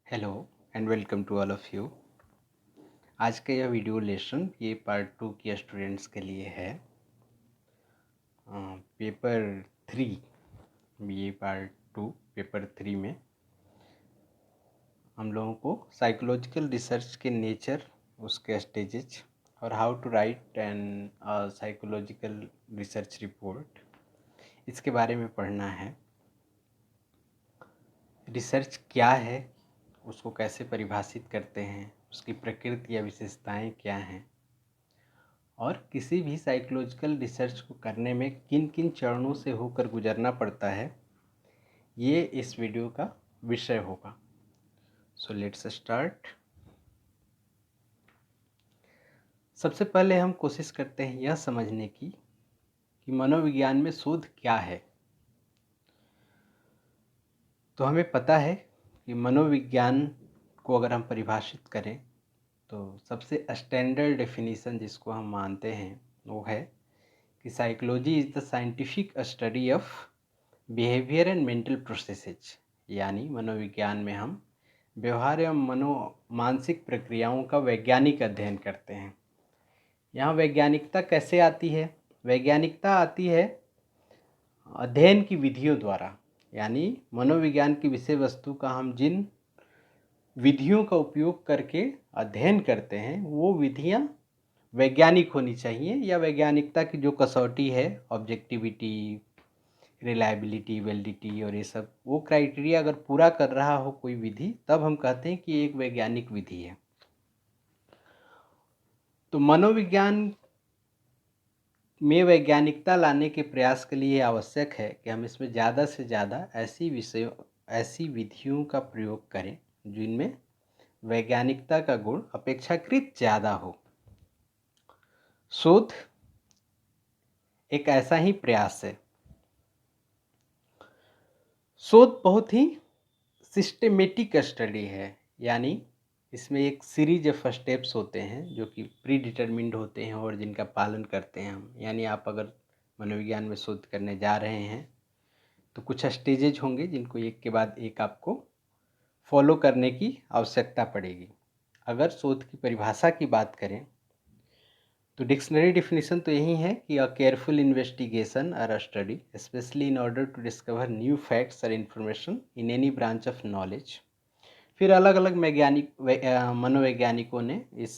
Hello and welcome to all of you. आज का यह वीडियो लेसन ये पार्ट 2 के स्टूडेंट्स के लिए है। पेपर 3 ये पार्ट 2 पेपर 3 में हम लोगों को साइकोलॉजिकल रिसर्च के नेचर, उसके स्टेजेस और how to write an psychological research report, इसके बारे में पढ़ना है। रिसर्च क्या है, उसको कैसे परिभाषित करते हैं, उसकी प्रकृति या विशेषताएं क्या हैं, और किसी भी साइकोलॉजिकल रिसर्च को करने में किन किन चरणों से होकर गुजरना पड़ता है, ये इस वीडियो का विषय होगा। So let's start. सबसे पहले हम कोशिश करते हैं यह समझने की कि मनोविज्ञान में शोध क्या है। तो हमें पता है कि मनोविज्ञान को अगर हम परिभाषित करें तो सबसे स्टैंडर्ड डेफिनेशन जिसको हम मानते हैं वो है कि psychology is the scientific study of behaviour and mental processes, यानी मनोविज्ञान में हम व्यवहार एवं मानसिक प्रक्रियाओं का वैज्ञानिक अध्ययन करते हैं। यहाँ वैज्ञानिकता कैसे आती है? वैज्ञानिकता आती है अध्ययन की विधियों द्वारा, यानी मनोविज्ञान की विषय वस्तु का हम जिन विधियों का उपयोग करके अध्ययन करते हैं वो विधियाँ वैज्ञानिक होनी चाहिए, या वैज्ञानिकता की जो कसौटी है ऑब्जेक्टिविटी, रिलायबिलिटी, वैलिडिटी और ये सब, वो क्राइटेरिया अगर पूरा कर रहा हो कोई विधि, तब हम कहते हैं कि एक वैज्ञानिक विधि है। तो मनोविज्ञान में वैज्ञानिकता लाने के प्रयास के लिए आवश्यक है कि हम इसमें ज़्यादा से ज़्यादा ऐसी विधियों का प्रयोग करें जिनमें वैज्ञानिकता का गुण अपेक्षाकृत ज़्यादा हो। शोध एक ऐसा ही प्रयास है। शोध बहुत ही सिस्टेमेटिक स्टडी है, यानी इसमें एक सीरीज ऑफ स्टेप्स होते हैं जो कि प्री डिटरमिन्ड होते हैं और जिनका पालन करते हैं हम। यानी आप अगर मनोविज्ञान में शोध करने जा रहे हैं तो कुछ स्टेजेज होंगे जिनको एक के बाद एक आपको फॉलो करने की आवश्यकता पड़ेगी। अगर शोध की परिभाषा की बात करें तो डिक्शनरी डेफिनेशन तो यही है कि अ केयरफुल इन्वेस्टिगेशन और a study specially in order to discover new facts और information in any branch of knowledge. फिर अलग अलग मनोवैज्ञानिकों ने इस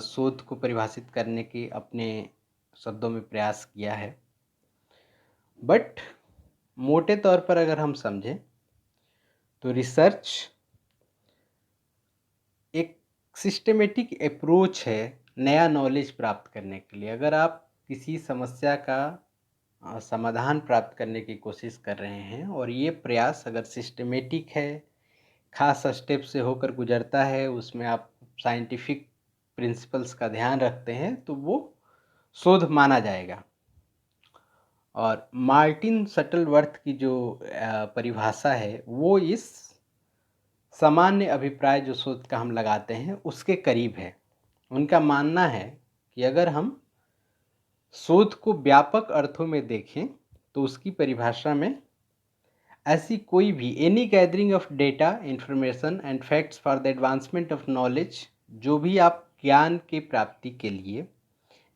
शोध को परिभाषित करने की अपने शब्दों में प्रयास किया है। बट मोटे तौर पर अगर हम समझें तो रिसर्च एक सिस्टेमेटिक अप्रोच है नया नॉलेज प्राप्त करने के लिए। अगर आप किसी समस्या का समाधान प्राप्त करने की कोशिश कर रहे हैं और ये प्रयास अगर सिस्टेमेटिक है, खास स्टेप से होकर गुजरता है, उसमें आप साइंटिफिक प्रिंसिपल्स का ध्यान रखते हैं, तो वो शोध माना जाएगा। और मार्टिन शटलवर्थ की जो परिभाषा है वो इस सामान्य अभिप्राय जो शोध का हम लगाते हैं उसके करीब है। उनका मानना है कि अगर हम शोध को व्यापक अर्थों में देखें तो उसकी परिभाषा में ऐसी कोई भी any gathering of data, information and facts for the advancement of knowledge, जो भी आप ज्ञान की प्राप्ति के लिए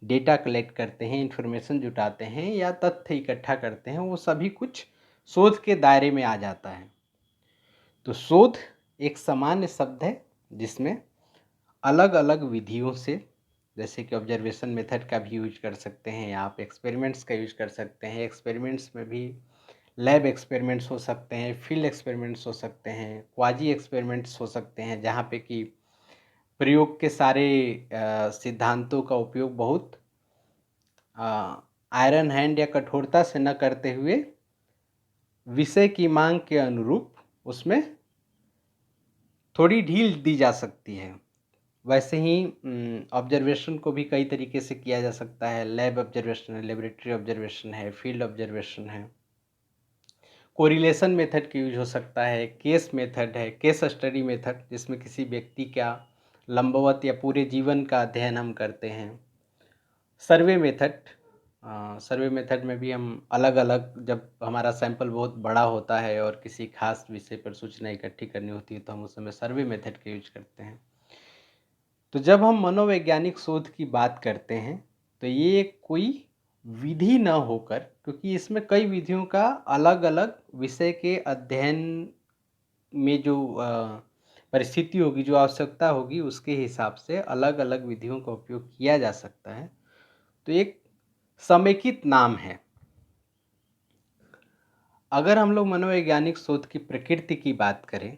डेटा कलेक्ट करते हैं, इंफॉर्मेशन जुटाते हैं या तथ्य इकट्ठा करते हैं, वो सभी कुछ शोध के दायरे में आ जाता है। तो शोध एक सामान्य शब्द है जिसमें अलग अलग विधियों से, जैसे कि ऑब्जर्वेशन मेथड का भी यूज कर सकते हैं, या आप एक्सपेरिमेंट्स का यूज कर सकते हैं। एक्सपेरिमेंट्स में भी लैब एक्सपेरिमेंट्स हो सकते हैं, फील्ड एक्सपेरिमेंट्स हो सकते हैं, क्वाजी एक्सपेरिमेंट्स हो सकते हैं, जहाँ पे कि प्रयोग के सारे सिद्धांतों का उपयोग बहुत आयरन हैंड या कठोरता से न करते हुए विषय की मांग के अनुरूप उसमें थोड़ी ढील दी जा सकती है। वैसे ही ऑब्जर्वेशन को भी कई तरीके से किया जा सकता है। लैब ऑब्जर्वेशन है, लेबोरेटरी ऑब्जर्वेशन है, फील्ड ऑब्जर्वेशन है, कोरिलेशन मेथड का यूज हो सकता है, केस मेथड है, केस स्टडी मेथड जिसमें किसी व्यक्ति का लंबवत या पूरे जीवन का अध्ययन हम करते हैं, सर्वे मेथड सर्वे मेथड में भी हम अलग-अलग, जब हमारा सैंपल बहुत बड़ा होता है और किसी खास विषय पर सूचना इकट्ठी करनी होती है तो हम उस समय सर्वे मेथड का यूज करते हैं। तो जब हम मनोवैज्ञानिक शोध की बात करते हैं तो ये कोई विधि न होकर, क्योंकि इसमें कई विधियों का अलग-अलग विषय के अध्ययन में जो परिस्थिति होगी, जो आवश्यकता होगी, उसके हिसाब से अलग-अलग विधियों का उपयोग किया जा सकता है। तो एक समेकित नाम है। अगर हम लोग मनोवैज्ञानिक शोध की प्रकृति की बात करें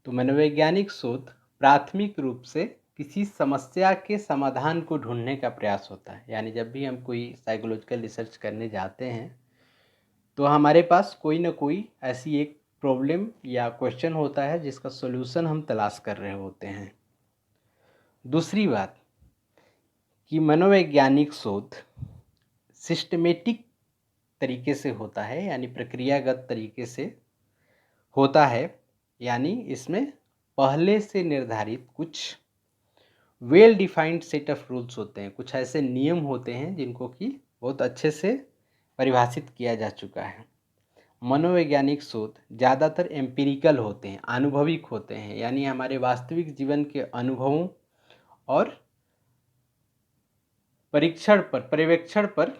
तो मनोवैज्ञानिक शोध प्राथमिक रूप से किसी समस्या के समाधान को ढूंढने का प्रयास होता है। यानी जब भी हम कोई साइकोलॉजिकल रिसर्च करने जाते हैं तो हमारे पास कोई ना कोई ऐसी एक प्रॉब्लम या क्वेश्चन होता है जिसका सॉल्यूशन हम तलाश कर रहे होते हैं। दूसरी बात कि मनोवैज्ञानिक शोध सिस्टमेटिक तरीके से होता है, यानी प्रक्रियागत तरीके से होता है। यानी इसमें पहले से निर्धारित कुछ well defined set of rules होते हैं, कुछ ऐसे नियम होते हैं जिनको कि बहुत अच्छे से परिभाषित किया जा चुका है। मनोवैज्ञानिक शोध ज़्यादातर एम्पिरिकल होते हैं, आनुभविक होते हैं, यानी हमारे वास्तविक जीवन के अनुभवों और पर्यवेक्षण पर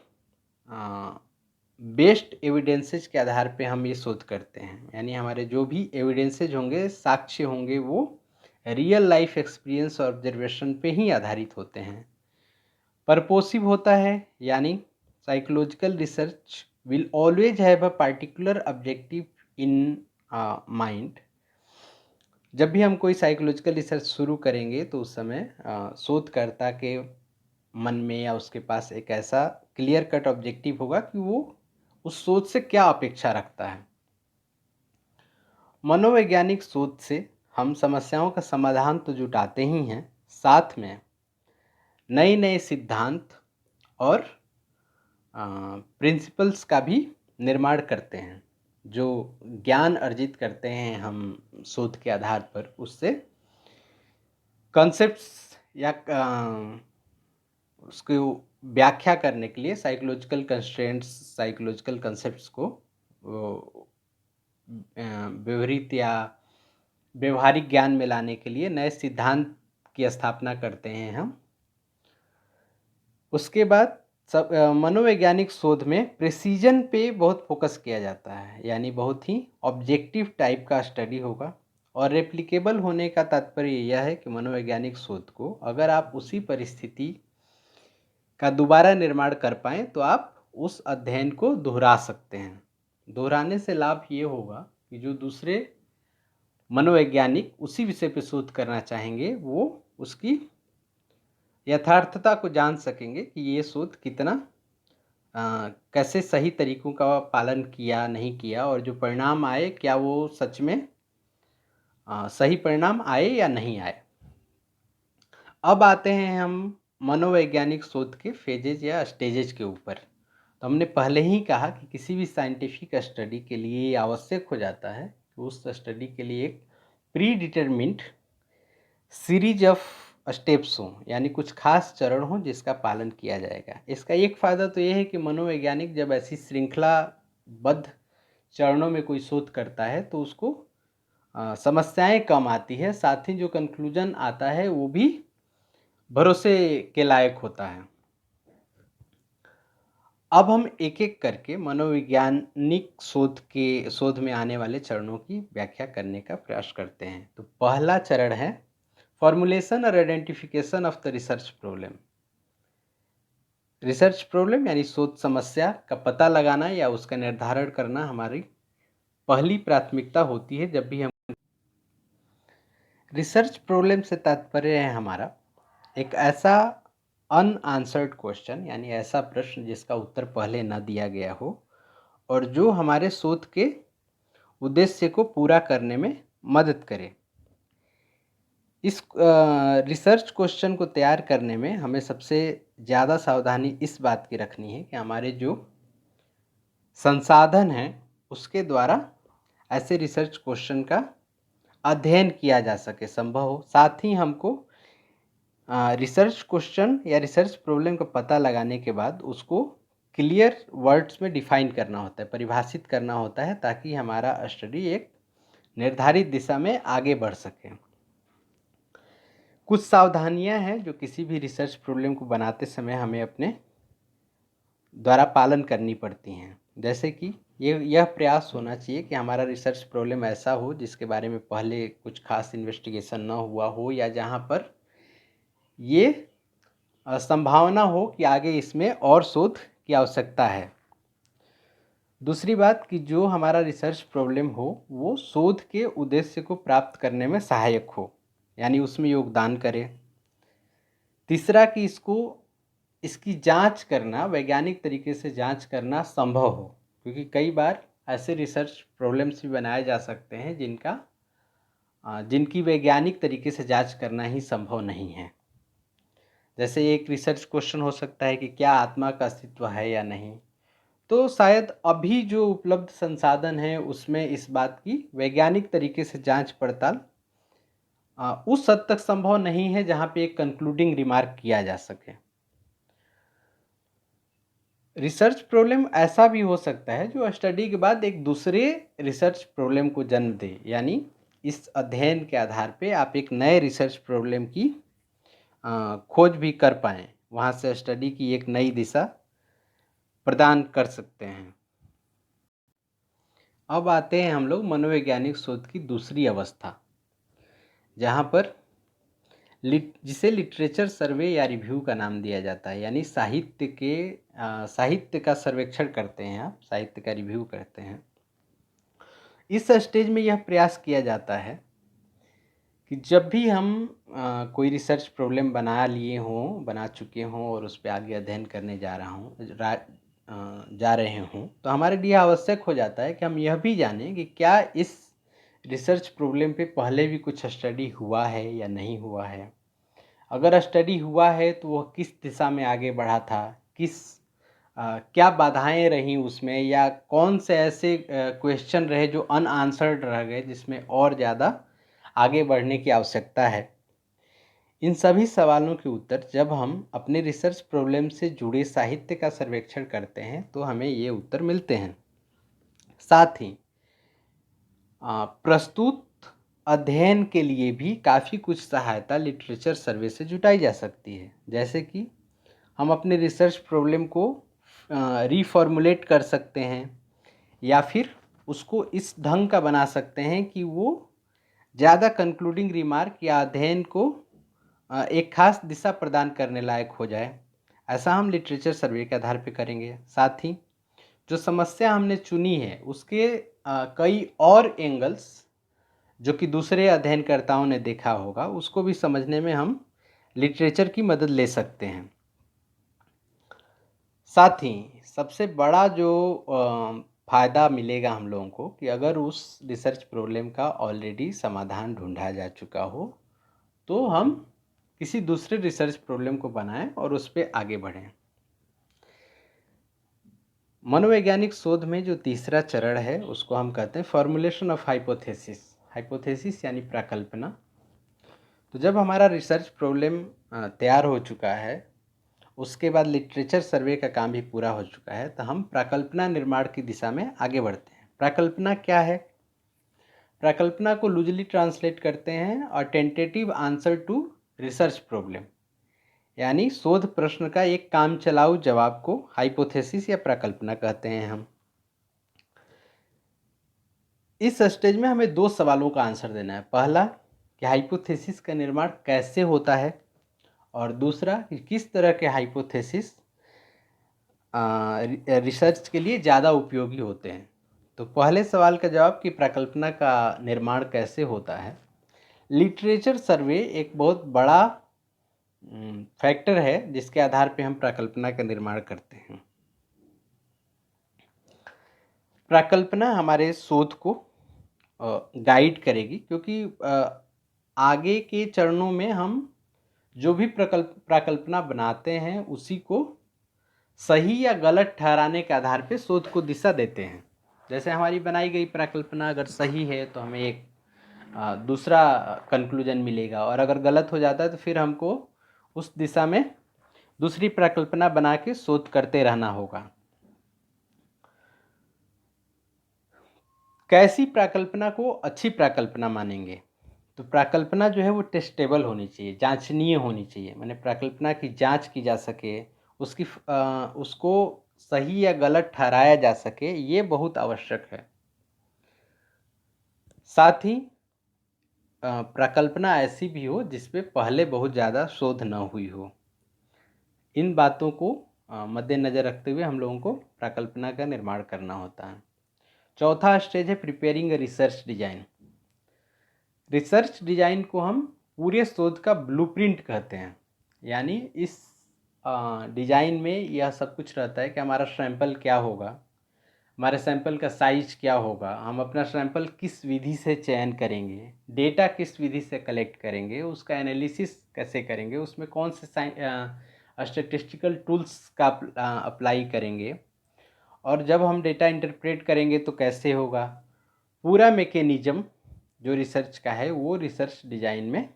बेस्ड एविडेंसेज के आधार पे हम ये शोध करते हैं। यानी हमारे जो भी एविडेंसेज होंगे, साक्ष्य होंगे, वो रियल लाइफ एक्सपीरियंस और ऑब्जर्वेशन पे ही आधारित होते हैं। परपोसिव होता है, यानी psychological research will always have a particular objective in mind. जब भी हम कोई साइकोलॉजिकल रिसर्च शुरू करेंगे तो उस समय शोधकर्ता के मन में या उसके पास एक ऐसा क्लियर कट ऑब्जेक्टिव होगा कि वो उस शोध से क्या अपेक्षा रखता है। मनोवैज्ञानिक शोध से हम समस्याओं का समाधान तो जुटाते ही हैं, साथ में नए नए सिद्धांत और प्रिंसिपल्स का भी निर्माण करते हैं। जो ज्ञान अर्जित करते हैं हम शोध के आधार पर, उससे कॉन्सेप्ट्स या उसको व्याख्या करने के लिए साइकोलॉजिकल कंस्ट्रेंट्स, साइकोलॉजिकल कंसेप्ट्स को व्यवहारिक या व्यवहारिक ज्ञान में लाने के लिए नए सिद्धांत की स्थापना करते हैं हम। उसके बाद मनोवैज्ञानिक शोध में प्रिसीजन पे बहुत फोकस किया जाता है, यानी बहुत ही ऑब्जेक्टिव टाइप का स्टडी होगा। और रेप्लिकेबल होने का तात्पर्य यह है कि मनोवैज्ञानिक शोध को अगर आप उसी परिस्थिति का दोबारा निर्माण कर पाएँ तो आप उस अध्ययन को दोहरा सकते हैं। दोहराने से लाभ ये होगा कि जो दूसरे मनोवैज्ञानिक उसी विषय पर शोध करना चाहेंगे वो उसकी यथार्थता को जान सकेंगे कि ये शोध कितना कैसे सही तरीकों का पालन किया नहीं किया, और जो परिणाम आए क्या वो सच में सही परिणाम आए या नहीं आए। अब आते हैं हम मनोवैज्ञानिक शोध के फेजेज या स्टेजेज के ऊपर। तो हमने पहले ही कहा कि किसी भी साइंटिफिक स्टडी के लिए ये आवश्यक हो जाता है कि उस स्टडी के लिए एक pre determined series of steps हों, यानी कुछ खास चरण हों जिसका पालन किया जाएगा। इसका एक फ़ायदा तो ये है कि मनोवैज्ञानिक जब ऐसी श्रृंखलाबद्ध चरणों में कोई शोध करता है तो उसको समस्याएं कम आती है, साथ ही जो कंक्लूजन आता है वो भी भरोसे के लायक होता है। अब हम एक एक करके मनोवैज्ञानिक शोध में आने वाले चरणों की व्याख्या करने का प्रयास करते हैं। तो पहला चरण है फॉर्मुलेशन और identification of the research problem. Research problem यानी शोध समस्या का पता लगाना या उसका निर्धारण करना हमारी पहली प्राथमिकता होती है। जब भी हम रिसर्च प्रॉब्लम से तात्पर्य है हमारा एक ऐसा अनआंसर्ड क्वेश्चन, यानी ऐसा प्रश्न जिसका उत्तर पहले न दिया गया हो और जो हमारे शोध के उद्देश्य को पूरा करने में मदद करे। इस रिसर्च क्वेश्चन को तैयार करने में हमें सबसे ज़्यादा सावधानी इस बात की रखनी है कि हमारे जो संसाधन हैं उसके द्वारा ऐसे रिसर्च क्वेश्चन का अध्ययन किया जा सके, संभव हो। साथ ही हमको रिसर्च क्वेश्चन या रिसर्च प्रॉब्लम का पता लगाने के बाद उसको क्लियर वर्ड्स में डिफाइन करना होता है, परिभाषित करना होता है, ताकि हमारा स्टडी एक निर्धारित दिशा में आगे बढ़ सके। कुछ सावधानियां हैं जो किसी भी रिसर्च प्रॉब्लम को बनाते समय हमें अपने द्वारा पालन करनी पड़ती हैं। जैसे कि यह प्रयास होना चाहिए कि हमारा रिसर्च प्रॉब्लम ऐसा हो जिसके बारे में पहले कुछ खास इन्वेस्टिगेशन ना हुआ हो, या जहाँ पर ये संभावना हो कि आगे इसमें और शोध की आवश्यकता है। दूसरी बात कि जो हमारा रिसर्च प्रॉब्लम हो वो शोध के उद्देश्य को प्राप्त करने में सहायक हो, यानी उसमें योगदान करे। तीसरा कि इसकी जांच करना, वैज्ञानिक तरीके से जांच करना संभव हो, क्योंकि कई बार ऐसे रिसर्च प्रॉब्लम्स भी बनाए जा सकते हैं जिनकी वैज्ञानिक तरीके से जांच करना ही संभव नहीं है। जैसे एक रिसर्च क्वेश्चन हो सकता है कि क्या आत्मा का अस्तित्व है या नहीं, तो शायद अभी जो उपलब्ध संसाधन है उसमें इस बात की वैज्ञानिक तरीके से जांच पड़ताल उस हद तक संभव नहीं है जहां पे एक कंक्लूडिंग रिमार्क किया जा सके। रिसर्च प्रॉब्लम ऐसा भी हो सकता है जो स्टडी के बाद एक दूसरे रिसर्च प्रॉब्लम को जन्म दे, यानी इस अध्ययन के आधार पे आप एक नए रिसर्च प्रॉब्लम की खोज भी कर पाएँ, वहाँ से स्टडी की एक नई दिशा प्रदान कर सकते हैं। अब आते हैं हम लोग मनोवैज्ञानिक शोध की दूसरी अवस्था, जहाँ पर जिसे लिटरेचर सर्वे या रिव्यू का नाम दिया जाता है, यानी साहित्य का सर्वेक्षण करते हैं आप, साहित्य का रिव्यू करते हैं। इस स्टेज में यह प्रयास किया जाता है कि जब भी हम कोई रिसर्च प्रॉब्लम बना चुके हों और उस पर आगे अध्ययन करने जा रहे हों, तो हमारे लिए आवश्यक हो जाता है कि हम यह भी जानें कि क्या इस रिसर्च प्रॉब्लम पे पहले भी कुछ स्टडी हुआ है या नहीं हुआ है। अगर स्टडी हुआ है तो वह किस दिशा में आगे बढ़ा था, क्या बाधाएं रहीं उसमें, या कौन से ऐसे क्वेश्चन रहे जो अनआंसर्ड रह गए जिसमें और ज़्यादा आगे बढ़ने की आवश्यकता है। इन सभी सवालों के उत्तर जब हम अपने रिसर्च प्रॉब्लम से जुड़े साहित्य का सर्वेक्षण करते हैं तो हमें ये उत्तर मिलते हैं। साथ ही प्रस्तुत अध्ययन के लिए भी काफ़ी कुछ सहायता लिटरेचर सर्वे से जुटाई जा सकती है। जैसे कि हम अपने रिसर्च प्रॉब्लम को रीफॉर्मुलेट कर सकते हैं, या फिर उसको इस ढंग का बना सकते हैं कि वो ज़्यादा कंक्लूडिंग रिमार्क या अध्ययन को एक खास दिशा प्रदान करने लायक हो जाए। ऐसा हम लिटरेचर सर्वे के आधार पर करेंगे। साथ ही जो समस्या हमने चुनी है उसके कई और एंगल्स जो कि दूसरे अध्ययनकर्ताओं ने देखा होगा, उसको भी समझने में हम लिटरेचर की मदद ले सकते हैं। साथ ही सबसे बड़ा जो फ़ायदा मिलेगा हम लोगों को कि अगर उस रिसर्च प्रॉब्लम का ऑलरेडी समाधान ढूंढा जा चुका हो तो हम किसी दूसरे रिसर्च प्रॉब्लम को बनाएं और उस पर आगे बढ़ें। मनोवैज्ञानिक शोध में जो तीसरा चरण है उसको हम कहते हैं फॉर्मुलेशन ऑफ हाइपोथेसिस। हाइपोथेसिस यानी प्रकल्पना। तो जब हमारा रिसर्च प्रॉब्लम तैयार हो चुका है, उसके बाद लिटरेचर सर्वे का काम भी पूरा हो चुका है, तो हम प्रकल्पना निर्माण की दिशा में आगे बढ़ते हैं। प्रकल्पना क्या है? प्रकल्पना को लूजली ट्रांसलेट करते हैं और tentative answer to research problem, यानी शोध प्रश्न का एक काम चलाऊ जवाब को हाइपोथेसिस या प्रकल्पना कहते हैं हम। इस स्टेज में हमें दो सवालों का आंसर देना है। पहला कि हाइपोथेसिस का निर्माण कैसे होता है, और दूसरा कि किस तरह के हाइपोथेसिस रिसर्च के लिए ज़्यादा उपयोगी होते हैं। तो पहले सवाल का जवाब कि प्रकल्पना का निर्माण कैसे होता है। लिटरेचर सर्वे एक बहुत बड़ा फैक्टर है जिसके आधार पे हम प्रकल्पना का निर्माण करते हैं। प्रकल्पना हमारे शोध को गाइड करेगी, क्योंकि आगे के चरणों में हम जो भी प्रकल्पना बनाते हैं उसी को सही या गलत ठहराने के आधार पे शोध को दिशा देते हैं। जैसे हमारी बनाई गई प्रकल्पना अगर सही है तो हमें एक दूसरा कंक्लूजन मिलेगा, और अगर गलत हो जाता है तो फिर हमको उस दिशा में दूसरी परिकल्पना बना के शोध करते रहना होगा। कैसी परिकल्पना को अच्छी परिकल्पना मानेंगे? तो परिकल्पना जो है वो टेस्टेबल होनी चाहिए, जांचनीय होनी चाहिए, माने परिकल्पना की जांच की जा सके, उसको सही या गलत ठहराया जा सके, ये बहुत आवश्यक है। साथ ही परिकल्पना ऐसी भी हो जिसपे पहले बहुत ज़्यादा शोध न हुई हो। इन बातों को मद्देनज़र रखते हुए हम लोगों को परिकल्पना का निर्माण करना होता है। चौथा स्टेज है preparing a research design. Research design को हम पूरे शोध का ब्लूप्रिंट कहते हैं। यानी इस डिजाइन में यह सब कुछ रहता है कि हमारा सैंपल क्या होगा, हमारे सैंपल का साइज क्या होगा, हम अपना सैंपल किस विधि से चयन करेंगे, डेटा किस विधि से कलेक्ट करेंगे, उसका एनालिसिस कैसे करेंगे, उसमें कौन से स्टैटिस्टिकल टूल्स का अप्लाई करेंगे, और जब हम डेटा इंटरप्रेट करेंगे तो कैसे होगा। पूरा मैकेनिज्म जो रिसर्च का है वो रिसर्च डिजाइन में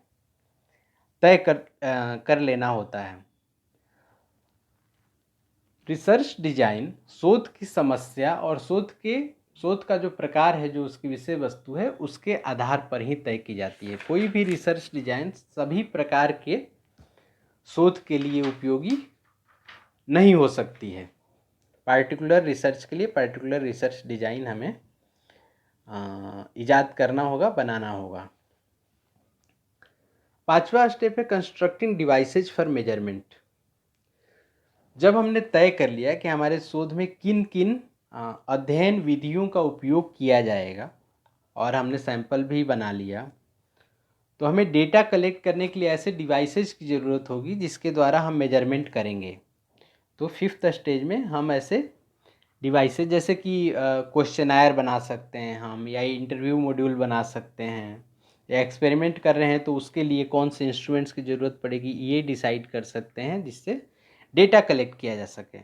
तय कर लेना होता है। रिसर्च डिजाइन शोध की समस्या और शोध का जो प्रकार है, जो उसकी विषय वस्तु है, उसके आधार पर ही तय की जाती है। कोई भी रिसर्च डिजाइन सभी प्रकार के शोध के लिए उपयोगी नहीं हो सकती है। पार्टिकुलर रिसर्च के लिए पार्टिकुलर रिसर्च डिजाइन हमें इजाद करना होगा, बनाना होगा। पांचवा स्टेप है कंस्ट्रक्टिंग डिवाइसेज फॉर मेजरमेंट। जब हमने तय कर लिया कि हमारे शोध में किन किन अध्ययन विधियों का उपयोग किया जाएगा और हमने सैंपल भी बना लिया, तो हमें डेटा कलेक्ट करने के लिए ऐसे डिवाइसेज की ज़रूरत होगी जिसके द्वारा हम मेजरमेंट करेंगे। तो फिफ्थ स्टेज में हम ऐसे डिवाइसेज जैसे कि क्वेश्चनायर बना सकते हैं हम, या इंटरव्यू मॉड्यूल बना सकते हैं, या एक्सपेरिमेंट कर रहे हैं तो उसके लिए कौन से इंस्ट्रूमेंट्स की ज़रूरत पड़ेगी, ये डिसाइड कर सकते हैं जिससे डेटा कलेक्ट किया जा सके।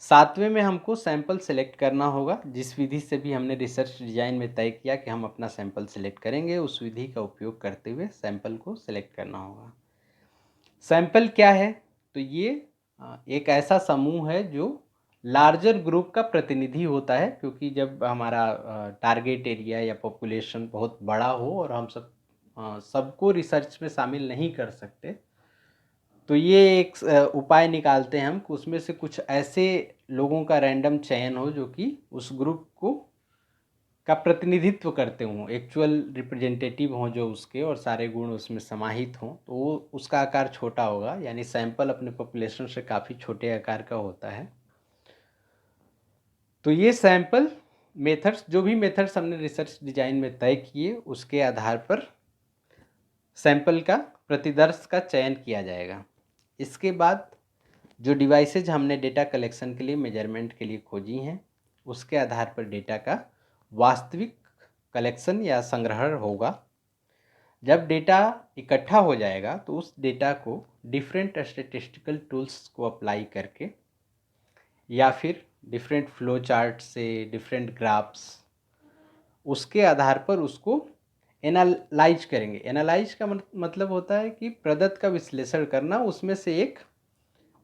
सातवें में हमको सैंपल सेलेक्ट करना होगा। जिस विधि से भी हमने रिसर्च डिजाइन में तय किया कि हम अपना सैंपल सेलेक्ट करेंगे, उस विधि का उपयोग करते हुए सैंपल को सेलेक्ट करना होगा। सैंपल क्या है? तो ये एक ऐसा समूह है जो लार्जर ग्रुप का प्रतिनिधि होता है, क्योंकि जब हमारा टारगेट एरिया या पॉपुलेशन बहुत बड़ा हो और हम सबको रिसर्च में शामिल नहीं कर सकते, तो ये एक उपाय निकालते हैं हम, उसमें से कुछ ऐसे लोगों का रैंडम चयन हो जो कि उस ग्रुप को का प्रतिनिधित्व करते हों, एक्चुअल रिप्रेजेंटेटिव हों जो उसके, और सारे गुण उसमें समाहित हों, तो वो उसका आकार छोटा होगा। यानी सैंपल अपने पॉपुलेशन से काफ़ी छोटे आकार का होता है। तो ये सैंपल मेथड्स, जो भी मेथड्स हमने रिसर्च डिजाइन में तय किए, उसके आधार पर सैंपल का प्रतिदर्श का चयन किया जाएगा। इसके बाद जो डिवाइसेज हमने डेटा कलेक्शन के लिए, मेजरमेंट के लिए खोजी हैं, उसके आधार पर डेटा का वास्तविक कलेक्शन या संग्रहण होगा। जब डेटा इकट्ठा हो जाएगा तो उस डेटा को डिफरेंट स्टैटिस्टिकल टूल्स को अप्लाई करके, या फिर डिफरेंट फ्लो चार्ट से, डिफरेंट ग्राफ्स, उसके आधार पर उसको एनालाइज करेंगे। एनालाइज का मतलब होता है कि प्रदत्त का विश्लेषण करना, उसमें से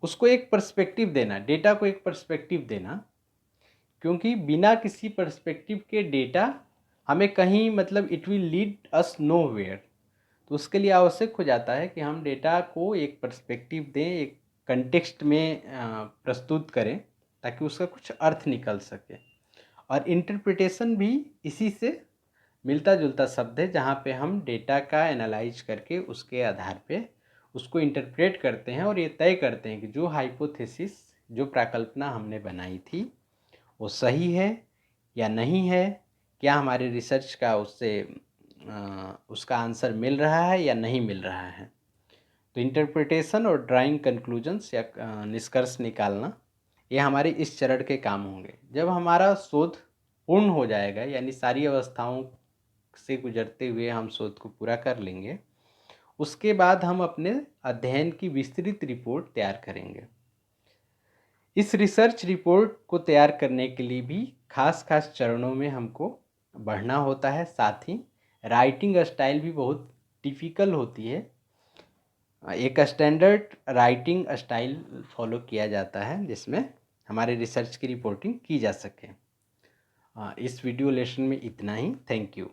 उसको एक पर्सपेक्टिव देना, डेटा को एक पर्सपेक्टिव देना। क्योंकि बिना किसी पर्सपेक्टिव के डेटा हमें कहीं, मतलब it will lead us nowhere. तो उसके लिए आवश्यक हो जाता है कि हम डेटा को एक पर्सपेक्टिव दें, एक कंटेक्स्ट में प्रस्तुत करें, ताकि उसका कुछ अर्थ निकल सके। और इंटरप्रिटेशन भी इसी से मिलता जुलता शब्द है, जहाँ पे हम डेटा का एनालाइज करके उसके आधार पे उसको इंटरप्रेट करते हैं और ये तय करते हैं कि जो हाइपोथेसिस, जो प्रकल्पना हमने बनाई थी, वो सही है या नहीं है, क्या हमारे रिसर्च का उसका आंसर मिल रहा है या नहीं मिल रहा है। तो इंटरप्रिटेशन और ड्राइंग कंक्लूजन्स या निष्कर्ष निकालना, ये हमारे इस चरण के काम होंगे। जब हमारा शोध पूर्ण हो जाएगा, यानी सारी अवस्थाओं से गुजरते हुए हम शोध को पूरा कर लेंगे, उसके बाद हम अपने अध्ययन की विस्तृत रिपोर्ट तैयार करेंगे। इस रिसर्च रिपोर्ट को तैयार करने के लिए भी खास चरणों में हमको बढ़ना होता है। साथ ही राइटिंग स्टाइल भी बहुत टिपिकल होती है। एक स्टैंडर्ड राइटिंग स्टाइल फॉलो किया जाता है जिसमें हमारे रिसर्च की रिपोर्टिंग की जा सके। इस वीडियो लेसन में इतना ही। Thank you.